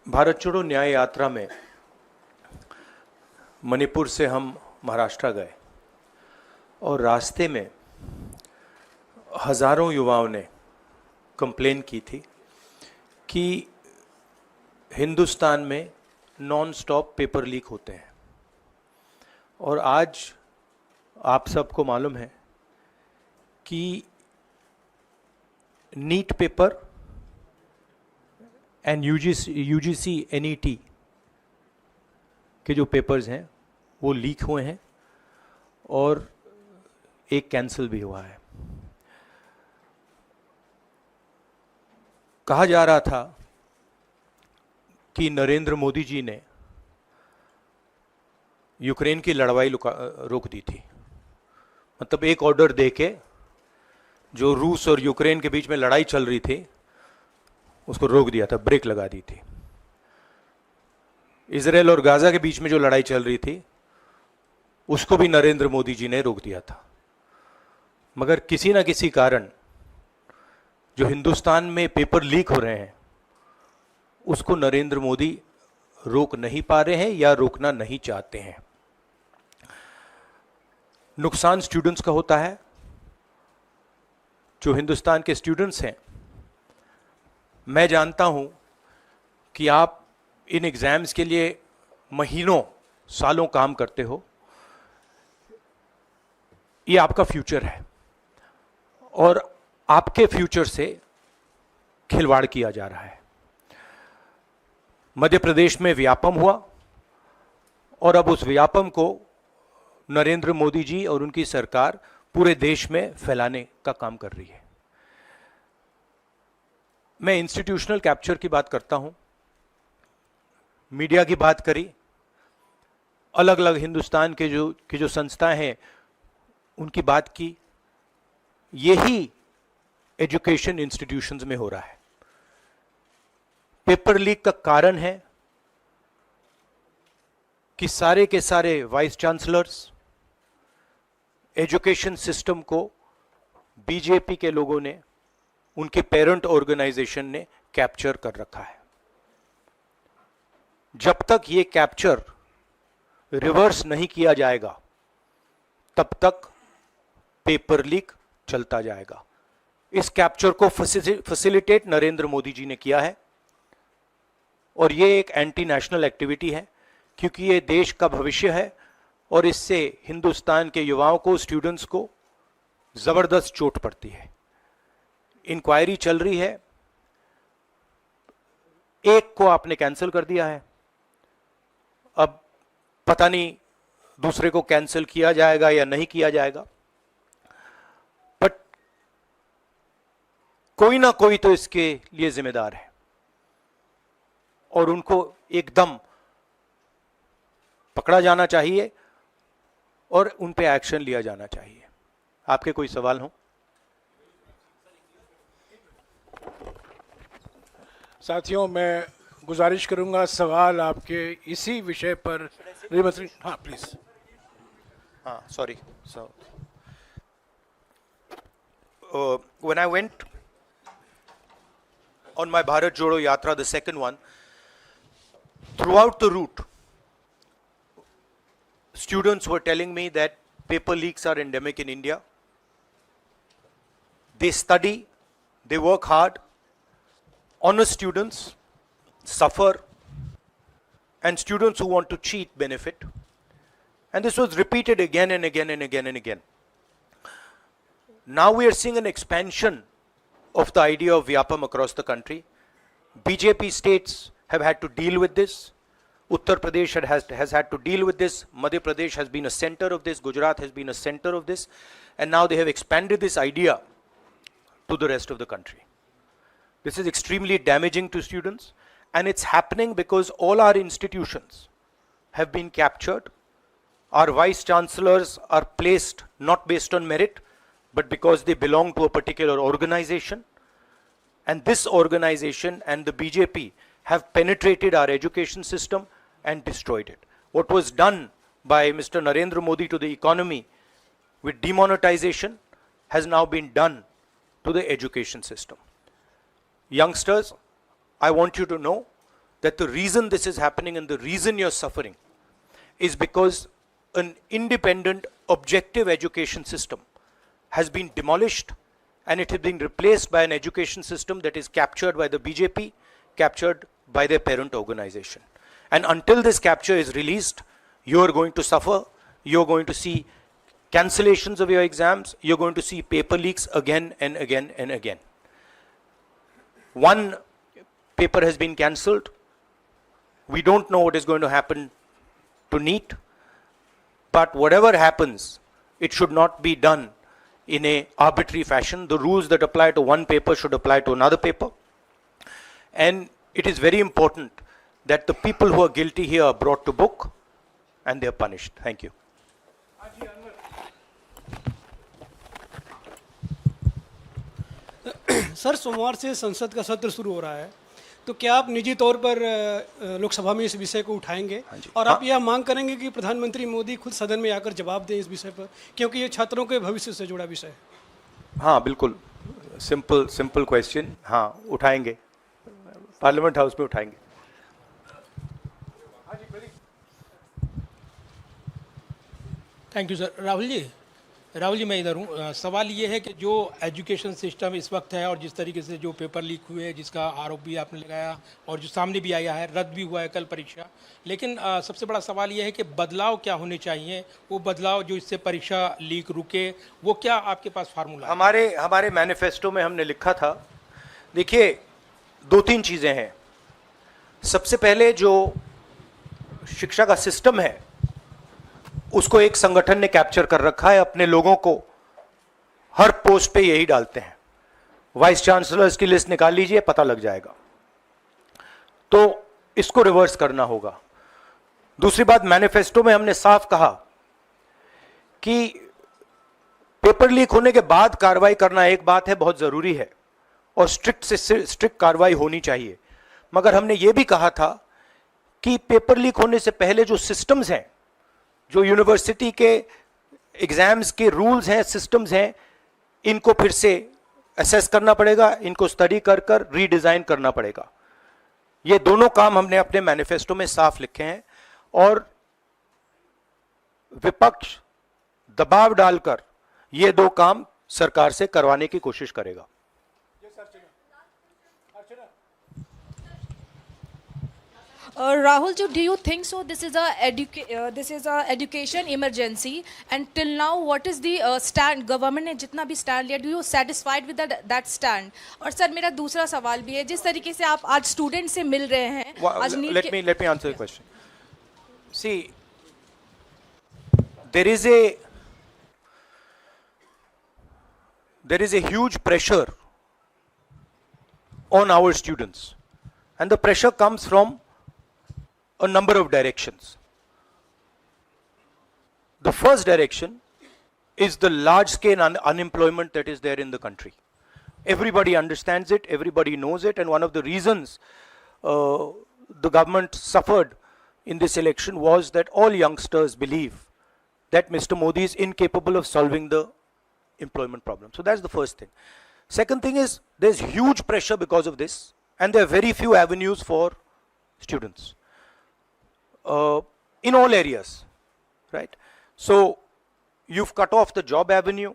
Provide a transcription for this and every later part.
भारत छोड़ो न्याय यात्रा में मणिपुर से हम महाराष्ट्र गए और रास्ते में हज़ारों युवाओं ने कंप्लेन की थी कि हिंदुस्तान में नॉन स्टॉप पेपर लीक होते हैं। और आज आप सबको मालूम है कि NEET paper and UGC NET के जो पेपर्स हैं वो लीक हुए हैं और एक कैंसिल भी हुआ है। कहा जा रहा था कि नरेंद्र मोदी जी ने यूक्रेन की लड़ाई रोक दी थी। मतलब एक ऑर्डर देके जो रूस और यूक्रेन के बीच में लड़ाई चल रही थी उसको रोक दिया था, ब्रेक लगा दी थी। इजराइल और गाजा के बीच में जो लड़ाई चल रही थी उसको भी नरेंद्र मोदी जी ने रोक दिया था। मगर किसी ना किसी कारण जो हिंदुस्तान में पेपर लीक हो रहे हैं उसको नरेंद्र मोदी रोक नहीं पा रहे हैं या रोकना नहीं चाहते हैं। नुकसान स्टूडेंट्स का होता है। जो हिंदुस्तान के स्टूडेंट्स हैं, मैं जानता हूं कि आप इन एग्जाम्स के लिए महीनों सालों काम करते हो। ये आपका फ्यूचर है और आपके फ्यूचर से खिलवाड़ किया जा रहा है। मध्य प्रदेश में व्यापम हुआ और अब उस व्यापम को नरेंद्र मोदी जी और उनकी सरकार पूरे देश में फैलाने का काम कर रही है। मैं इंस्टीट्यूशनल कैप्चर की बात करता हूं, मीडिया की बात करी, अलग अलग हिंदुस्तान के जो संस्थाएं हैं उनकी बात की। यही एजुकेशन इंस्टीट्यूशंस में हो रहा है। पेपर लीक का कारण है कि सारे के सारे वाइस चांसलर्स, एजुकेशन सिस्टम को बीजेपी के लोगों ने, उनके पेरेंट ऑर्गेनाइजेशन ने कैप्चर कर रखा है। जब तक ये कैप्चर रिवर्स नहीं किया जाएगा तब तक पेपर लीक चलता जाएगा। इस कैप्चर को फैसिलिटेट नरेंद्र मोदी जी ने किया है और ये एक एंटी नेशनल एक्टिविटी है क्योंकि ये देश का भविष्य है और इससे हिंदुस्तान के युवाओं को, स्टूडेंट्स को जबरदस्त चोट पड़ती है। इंक्वायरी चल रही है, एक को आपने कैंसिल कर दिया है, अब पता नहीं दूसरे को कैंसिल किया जाएगा या नहीं किया जाएगा। बट कोई ना कोई तो इसके लिए जिम्मेदार है और उनको एकदम पकड़ा जाना चाहिए और उन पे एक्शन लिया जाना चाहिए। आपके कोई सवाल हो? साथियों, मैं गुजारिश करूंगा सवाल आपके इसी विषय पर। हाँ प्लीज। हाँ, sorry. So, when I went on my Bharat Jodo Yatra, the second one, throughout the route, students were telling me that paper leaks are endemic in India. They study, they work hard, honest students suffer, and students who want to cheat benefit. And this was repeated again and again and again and again. Now we are seeing an expansion of the idea of Vyapam across the country. BJP states have had to deal with this. Uttar Pradesh has had to deal with this. Madhya Pradesh has been a center of this. Gujarat has been a center of this. And now they have expanded this idea to the rest of the country. This is extremely damaging to students, and it's happening because all our institutions have been captured. Our vice chancellors are placed not based on merit, but because they belong to a particular organization. And this organization and the BJP have penetrated our education system and destroyed it. What was done by Mr. Narendra Modi to the economy with demonetization has now been done to the education system. Youngsters, I want you to know that the reason this is happening and the reason you're suffering is because an independent, objective education system has been demolished and it has been replaced by an education system that is captured by the BJP, captured by their parent organization. And until this capture is released, you are going to suffer. You're going to see cancellations of your exams. You're going to see paper leaks again and again and again. One paper has been cancelled. We don't know what is going to happen to NEET. But whatever happens, it should not be done in a arbitrary fashion. The rules that apply to one paper should apply to another paper. And it is very important that the people who are guilty here are brought to book and they are punished. Thank you. Sir, सोमवार से संसद का सत्र शुरू हो रहा है, तो क्या आप निजी तौर पर लोकसभा में इस विषय को उठाएंगे और आप यह मांग करेंगे कि प्रधानमंत्री मोदी खुद सदन में आकर जवाब दें इस विषय पर, क्योंकि ये छात्रों के भविष्य से जुड़ा विषय है? हाँ, बिल्कुल, सिंपल क्वेश्चन. हाँ, उठाएंगे, पार्लियामेंट हाउस में उठाएंगे. Thank you sir. Rahul ji मैं इधर हूँ. सवाल ये है कि जो एजुकेशन सिस्टम इस वक्त है और जिस तरीके से जो पेपर लीक हुए, जिसका आरोप भी आपने लगाया और जो सामने भी आया है, रद्द भी हुआ है कल परीक्षा, लेकिन सबसे बड़ा सवाल ये है कि बदलाव क्या होने चाहिए, वो बदलाव जो इससे परीक्षा लीक रुके, वो क्या आपके पास फार्मूला? हमारे मैनिफेस्टो में हमने लिखा था. देखिए, 2-3 चीज़ें हैं. सबसे पहले जो शिक्षा का सिस्टम है उसको एक संगठन ने कैप्चर कर रखा है. अपने लोगों को हर पोस्ट पे यही डालते हैं. वाइस चांसलर्स की लिस्ट निकाल लीजिए, पता लग जाएगा. तो इसको रिवर्स करना होगा. दूसरी बात, मैनिफेस्टो में हमने साफ कहा कि पेपर लीक होने के बाद कार्रवाई करना एक बात है, बहुत जरूरी है और स्ट्रिक्ट से स्ट्रिक्ट कार्रवाई होनी चाहिए. मगर हमने ये भी कहा था कि पेपर लीक होने से पहले जो सिस्टम्स हैं, जो यूनिवर्सिटी के एग्जाम्स के रूल्स हैं, सिस्टम्स हैं, इनको फिर से असेस करना पड़ेगा, इनको स्टडी कर रीडिजाइन करना पड़ेगा. ये दोनों काम हमने अपने मैनिफेस्टो में साफ लिखे हैं और विपक्ष दबाव डालकर ये दो काम सरकार से करवाने की कोशिश करेगा. Rahul, do you think so? This is a education emergency, and till now, what is the stand? Government ने जितना भी stand लिया, do you satisfied with that stand? और सर मेरा दूसरा सवाल भी है, जिस तरीके से आप आज स्टूडेंट से मिल रहे हैं, let me answer the question. See, there is a huge pressure on our students, and the pressure comes from a number of directions. The first direction is the large scale unemployment that is there in the country. Everybody understands it, everybody knows it, and one of the reasons the government suffered in this election was that all youngsters believe that Mr. Modi is incapable of solving the employment problem. So that's the first thing. Second thing is there's huge pressure because of this, and there are very few avenues for students. In all areas, right? So you've cut off the job avenue.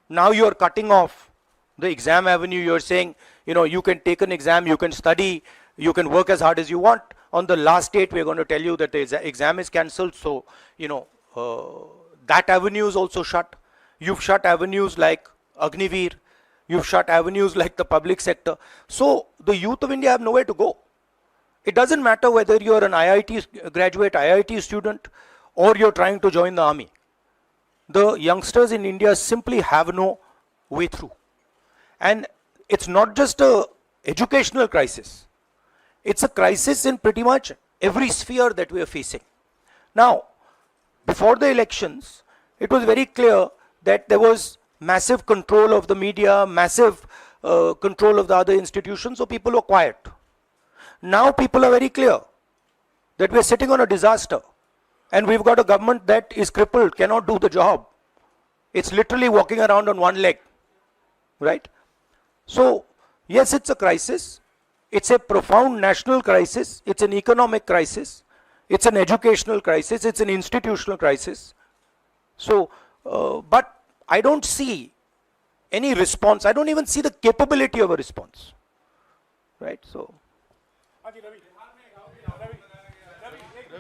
Now you're cutting off the exam avenue. You're saying, you can take an exam, you can study, you can work as hard as you want. On the last date, we're going to tell you that the exam is cancelled. So, that avenue is also shut. You've shut avenues like Agniveer. You've shut avenues like the public sector. So the youth of India have nowhere to go. It doesn't matter whether you're an IIT graduate, IIT student, or you're trying to join the army. The youngsters in India simply have no way through. And it's not just an educational crisis. It's a crisis in pretty much every sphere that we are facing. Now, before the elections, it was very clear that there was massive control of the media, massive control of the other institutions, so people were quiet. Now people are very clear that we are sitting on a disaster and we've got a government that is crippled, cannot do the job. It's literally walking around on one leg, right? So, yes, it's a crisis. It's a profound national crisis. It's an economic crisis. It's an educational crisis. It's an institutional crisis. So, but I don't see any response. I don't even see the capability of a response. Right? So.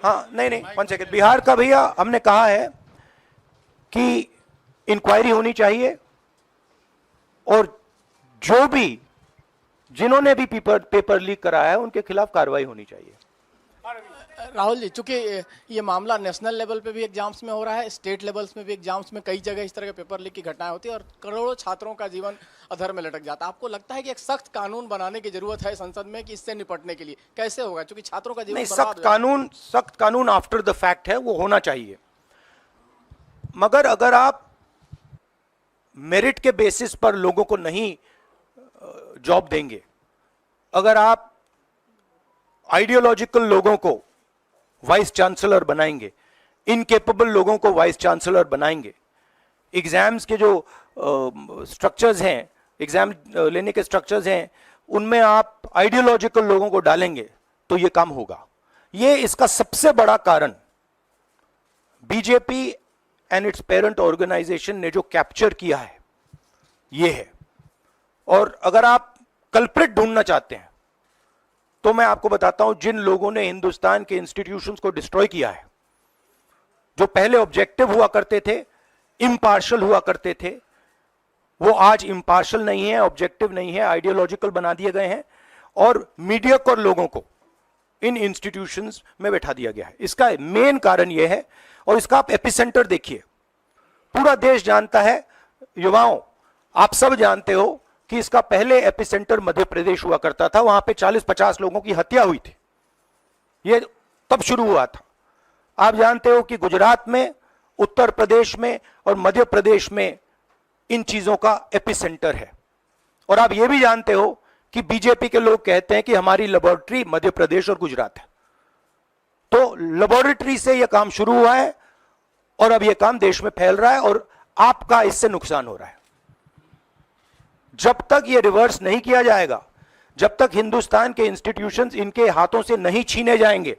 हाँ नहीं 1 second. Bihar का भैया हमने कहा है कि inquiry होनी चाहिए और जो भी जिन्होंने भी पेपर लीक कराया है उनके खिलाफ कार्रवाई होनी चाहिए. राहुल जी, चूंकि ये मामला नेशनल लेवल पे भी एग्जाम्स में हो रहा है, स्टेट लेवल्स में भी एग्जाम्स में कई जगह इस तरह के पेपर लीक की घटनाएं होती है और करोड़ों छात्रों का जीवन अधर में लटक जाता है. आपको लगता है कि एक सख्त कानून बनाने की जरूरत है संसद में कि इससे निपटने के लिए? कैसे होगा, क्योंकि छात्रों का जीवन नहीं, बर्बाद सख्त कानून आफ्टर द फैक्ट है, वो होना चाहिए. मगर अगर आप मेरिट के बेसिस पर लोगों को नहीं जॉब देंगे, अगर आप आइडियोलॉजिकल लोगों को वाइस चांसलर बनाएंगे, इनकेपेबल लोगों को वाइस चांसलर बनाएंगे, एग्जाम्स के जो स्ट्रक्चर्स हैं, एग्जाम लेने के स्ट्रक्चर्स हैं, उनमें आप आइडियोलॉजिकल लोगों को डालेंगे तो ये काम होगा. ये इसका सबसे बड़ा कारण BJP and its parent organization ने जो कैप्चर किया है ये है. और अगर आप कल्प्रिट ढूंढना चाहते हैं तो मैं आपको बताता हूं, जिन लोगों ने हिंदुस्तान के इंस्टीट्यूशंस को डिस्ट्रॉय किया है, जो पहले ऑब्जेक्टिव हुआ करते थे, इम्पार्शल हुआ करते थे, वो आज इम्पार्शल नहीं है, ऑब्जेक्टिव नहीं है, आइडियोलॉजिकल बना दिए गए हैं और मीडियोकर लोगों को इन इंस्टीट्यूशंस में बैठा दिया गया है. इसका मेन कारण यह है. और इसका आप एपिसेंटर देखिए, पूरा देश जानता है, युवाओं आप सब जानते हो कि इसका पहले एपिसेंटर मध्य प्रदेश हुआ करता था. वहां पे 40-50 लोगों की हत्या हुई थी, ये तब शुरू हुआ था. आप जानते हो कि गुजरात में, उत्तर प्रदेश में और मध्य प्रदेश में इन चीजों का एपिसेंटर है. और आप ये भी जानते हो कि बीजेपी के लोग कहते हैं कि हमारी लेबोरेटरी मध्य प्रदेश और गुजरात है. तो लेबोरेटरी से यह काम शुरू हुआ है और अब यह काम देश में फैल रहा है और आपका इससे नुकसान हो रहा है. जब तक यह रिवर्स नहीं किया जाएगा, जब तक हिंदुस्तान के इंस्टीट्यूशंस इनके हाथों से नहीं छीने जाएंगे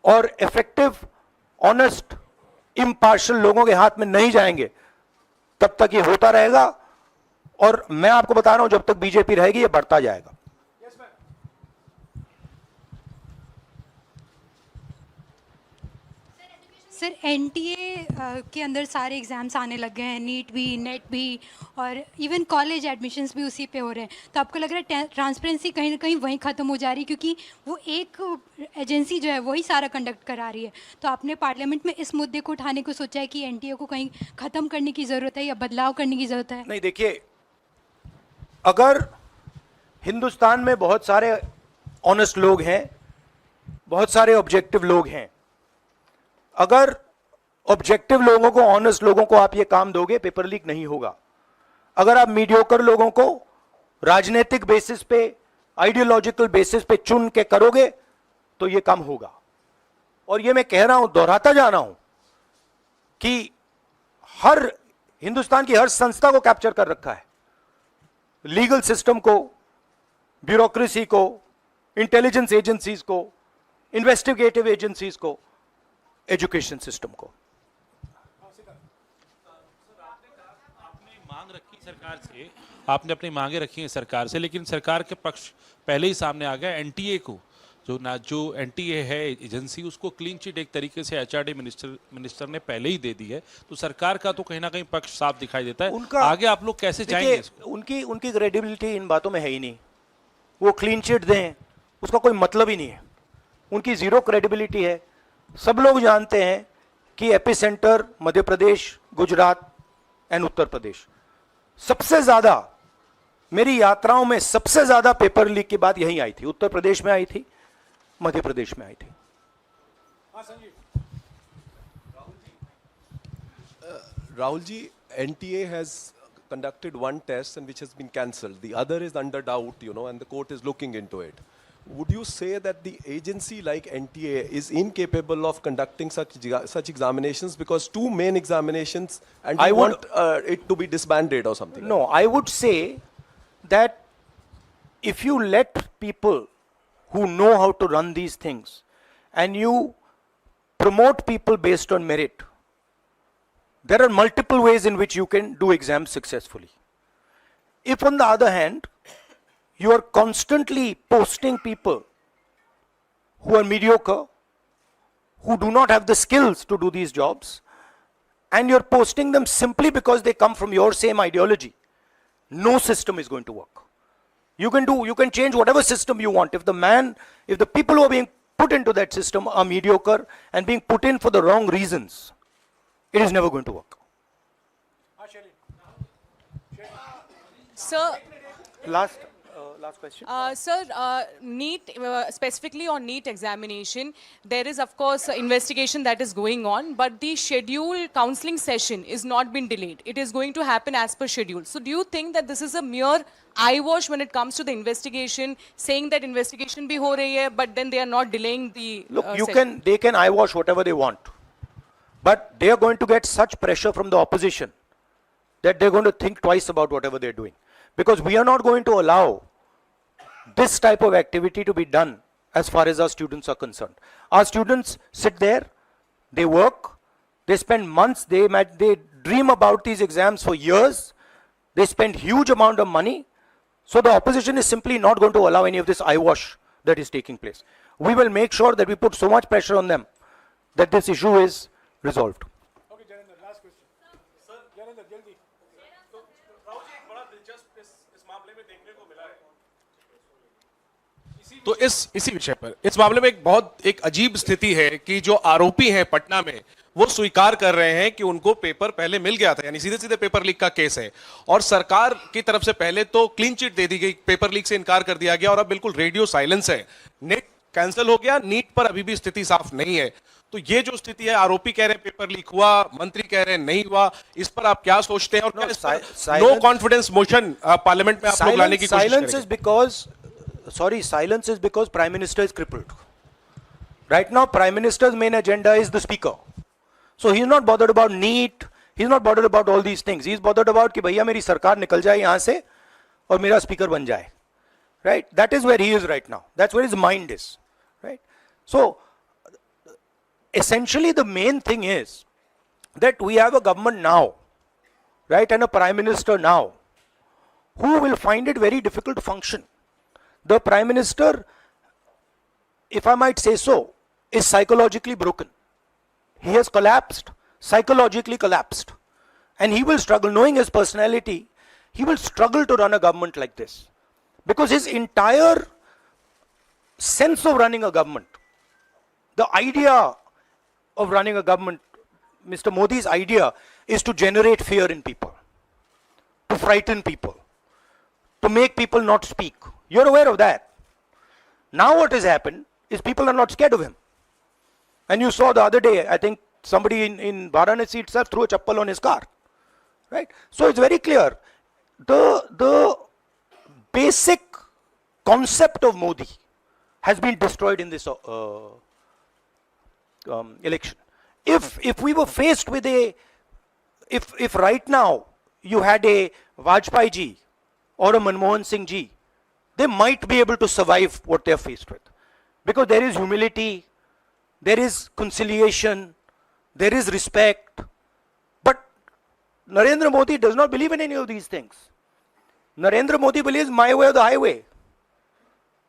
और इफेक्टिव, ऑनेस्ट, इम्पार्शियल लोगों के हाथ में नहीं जाएंगे, तब तक ये होता रहेगा. और मैं आपको बता रहा हूं, जब तक बीजेपी रहेगी ये बढ़ता जाएगा. सर, एनटीए के अंदर सारे एग्ज़ाम्स आने लग गए हैं, नीट भी, नेट भी, और इवन कॉलेज एडमिशन्स भी उसी पे हो रहे हैं. तो आपको लग रहा है ट्रांसपेरेंसी कहीं ना कहीं वहीं ख़त्म हो जा रही है, क्योंकि वो एक एजेंसी जो है वही सारा कंडक्ट करा रही है. तो आपने पार्लियामेंट में इस मुद्दे को उठाने को सोचा है कि एनटीए को कहीं ख़त्म करने की ज़रूरत है या बदलाव करने की ज़रूरत है? नहीं, देखिए, अगर हिंदुस्तान में बहुत सारे ऑनेस्ट लोग हैं, बहुत सारे ऑब्जेक्टिव लोग हैं, अगर ऑब्जेक्टिव लोगों को, ऑनेस्ट लोगों को आप ये काम दोगे, पेपर लीक नहीं होगा. अगर आप मीडियोकर लोगों को राजनीतिक बेसिस पे, आइडियोलॉजिकल बेसिस पे चुन के करोगे तो ये काम होगा. और ये मैं कह रहा हूं, दोहराता जा रहा हूं कि हर हिंदुस्तान की हर संस्था को कैप्चर कर रखा है. लीगल सिस्टम को, ब्यूरोक्रेसी को, इंटेलिजेंस एजेंसीज को, इन्वेस्टिगेटिव एजेंसीज को, एजुकेशन सिस्टम को. आपने अपनी मांगे रखी हैं सरकार से, लेकिन सरकार के पक्ष पहले ही सामने आ गया. एनटीए को जो एनटीए है एजेंसी, उसको क्लीन चिट एक तरीके से एचआरडी मिनिस्टर ने पहले ही दे दी है. तो सरकार का तो कहीं ना कहीं पक्ष साफ दिखाई देता है. उनका आगे आप लोग कैसे जाएंगे इसको? उनकी क्रेडिबिलिटी इन बातों में है ही नहीं. वो क्लीन चिट दें उसका कोई मतलब ही नहीं है. उनकी जीरो क्रेडिबिलिटी है. सब लोग जानते हैं कि एपिसेंटर मध्य प्रदेश, गुजरात एंड उत्तर प्रदेश. सबसे ज्यादा मेरी यात्राओं में सबसे ज्यादा पेपर लीक की बात यहीं आई थी. उत्तर प्रदेश में आई थी, मध्य प्रदेश में आई थी. Rahul ji, NTA has conducted one test and which has been cancelled. The other is under doubt, and the court is looking into it. Would you say that the agency like NTA is incapable of conducting such examinations, because two main examinations, and I want it to be disbanded or something? No, I would say that if you let people who know how to run these things and you promote people based on merit, there are multiple ways in which you can do exams successfully. If on the other hand, you are constantly posting people who are mediocre, who do not have the skills to do these jobs, and you're posting them simply because they come from your same ideology, no system is going to work. You can change whatever system you want. If the people who are being put into that system are mediocre and being put in for the wrong reasons, it is never going to work. Sir, Last question. Sir, NEET, specifically on NEET examination, there is of course investigation that is going on, but the scheduled counseling session is not been delayed. It is going to happen as per schedule. So do you think that this is a mere eyewash when it comes to the investigation, saying that investigation bhi ho rahi hai, but then they are not delaying the Look, session? they can eyewash whatever they want, but they are going to get such pressure from the opposition that they're going to think twice about whatever they're doing. Because we are not going to allow this type of activity to be done as far as our students are concerned. Our students sit there, they work, they spend months, they dream about these exams for years, they spend huge amount of money. So the opposition is simply not going to allow any of this eyewash that is taking place. We will make sure that we put so much pressure on them that this issue is resolved. Okay, Janendra, last question. Sir, Janendra, jaldi. तो इसी विषय पर इस मामले में एक अजीब स्थिति है कि जो आरोपी हैं पटना में वो स्वीकार कर रहे हैं कि उनको पेपर पहले मिल गया था, यानी सीधे सीधे पेपर लीक का केस है और सरकार की तरफ से पहले तो क्लीन चिट दे दी गई, पेपर लीक से इनकार कर दिया गया और अब बिल्कुल रेडियो साइलेंस है। नेट कैंसिल हो गया, नीट पर अभी भी स्थिति साफ नहीं है। तो ये जो स्थिति है, आरोपी कह रहे हैं पेपर लीक हुआ, मंत्री कह रहे हैं नहीं हुआ, इस पर आप क्या सोचते हैं? और नो कॉन्फिडेंस मोशन पार्लियामेंट में आप लोग लाने की कोशिश करेंगे? Silence is because Prime Minister is crippled. Right now, Prime Minister's main agenda is the Speaker. So he's not bothered about NEET, he's not bothered about all these things. He's bothered about कि भैया मेरी सरकार निकल जाए यहाँ से और मेरा Speaker बन जाए. Right? That is where he is right now. That's where his mind is. Right? So, essentially the main thing is that we have a government now, right, and a Prime Minister now, who will find it very difficult to function. The Prime Minister, if I might say so, is psychologically broken. He has collapsed, psychologically collapsed. And he will struggle, knowing his personality, he will struggle to run a government like this. Because his entire sense of running a government, the idea of running a government, Mr. Modi's idea is to generate fear in people, to frighten people, to make people not speak. You're aware of that. Now what has happened is people are not scared of him. And you saw the other day, I think somebody in Varanasi itself threw a chappal on his car. Right? So it's very clear. The basic concept of Modi has been destroyed in this election. If we were faced with if right now you had a Vajpayee ji or a Manmohan Singh ji, they might be able to survive what they are faced with. Because there is humility, there is conciliation, there is respect. But Narendra Modi does not believe in any of these things. Narendra Modi believes my way or the highway.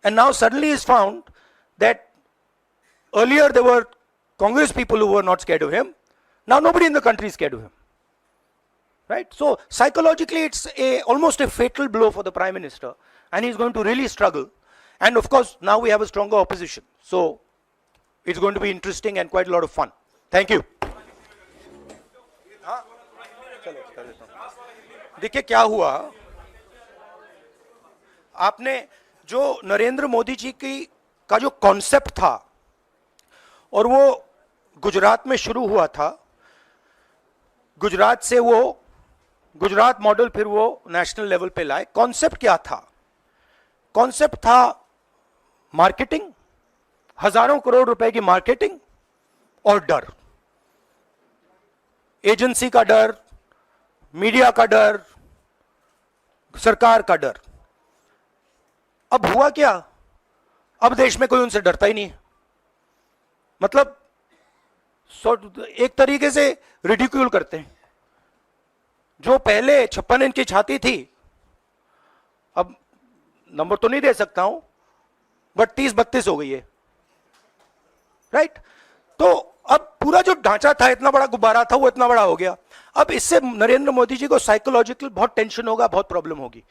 And now suddenly is found that earlier there were Congress people who were not scared of him. Now nobody in the country is scared of him. Right? So psychologically it's almost a fatal blow for the Prime Minister, and he's going to really struggle. And of course now we have a stronger opposition. So it's going to be interesting and quite a lot of fun. Thank you. देखिए क्या हुआ, आपने जो नरेंद्र मोदी जी का जो concept था और वो गुजरात में शुरू हुआ था, गुजरात से वो गुजरात मॉडल फिर वो नेशनल लेवल पे लाए। कॉन्सेप्ट क्या था? कॉन्सेप्ट था मार्केटिंग, हजारों करोड़ रुपए की मार्केटिंग और डर, एजेंसी का डर, मीडिया का डर, सरकार का डर। अब हुआ क्या, अब देश में कोई उनसे डरता ही नहीं है। मतलब एक तरीके से रिडिक्यूल करते हैं। जो पहले 56 इंच की छाती थी, अब नंबर तो नहीं दे सकता हूं, बट 30-32 हो गई है, राइट? तो अब पूरा जो ढांचा था, इतना बड़ा गुब्बारा था, वो इतना बड़ा हो गया। अब इससे नरेंद्र मोदी जी को साइकोलॉजिकल बहुत टेंशन होगा, बहुत प्रॉब्लम होगी,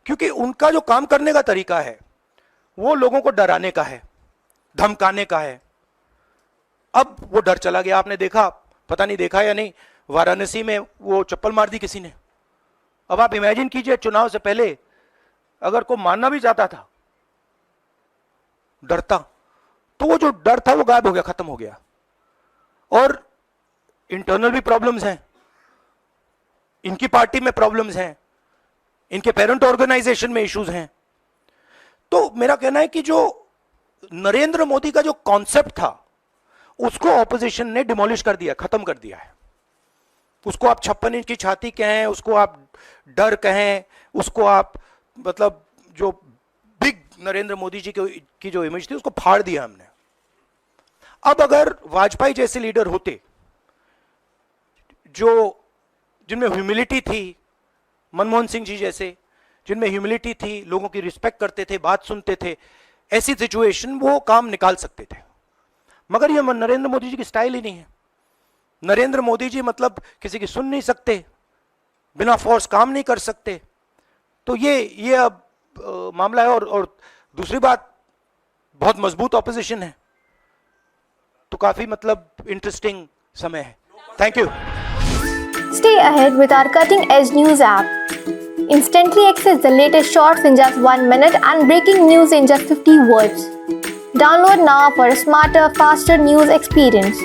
क्योंकि उनका जो काम करने का तरीका है वो लोगों को डराने का है, धमकाने का है। अब वो डर चला गया। आपने देखा, पता नहीं देखा या नहीं, वाराणसी में वो चप्पल मार दी किसी ने। अब आप इमेजिन कीजिए, चुनाव से पहले अगर कोई मारना भी चाहता था डरता, तो वो जो डर था वो गायब हो गया, खत्म हो गया। और इंटरनल भी प्रॉब्लम्स हैं, इनकी पार्टी में प्रॉब्लम्स हैं, इनके पेरेंट ऑर्गेनाइजेशन में इश्यूज हैं। तो मेरा कहना है कि जो नरेंद्र मोदी का जो कॉन्सेप्ट था उसको ऑपोजिशन ने डिमोलिश कर दिया, खत्म कर दिया है। उसको आप 56 इंच की छाती कहें, उसको आप डर कहें, उसको आप मतलब जो बिग नरेंद्र मोदी जी की जो इमेज थी उसको फाड़ दिया हमने। अब अगर वाजपेयी जैसे लीडर होते जो जिनमें ह्यूमिलिटी थी, मनमोहन सिंह जी जैसे जिनमें ह्यूमिलिटी थी, लोगों की रिस्पेक्ट करते थे, बात सुनते थे, ऐसी सिचुएशन वो काम निकाल सकते थे। मगर ये नरेंद्र मोदी जी की स्टाइल ही नहीं है। नरेंद्र मोदी जी मतलब किसी की सुन नहीं सकते, बिना फोर्स काम नहीं कर सकते। तो ये अब मामला है। और दूसरी बात, बहुत मजबूत ऑपोजिशन है, तो काफी मतलब इंटरेस्टिंग समय है। Thank you. Stay ahead with our cutting edge news app. Instantly access the latest shorts in just 1 minute and breaking news in just 50 words. Download now for a smarter, faster news experience.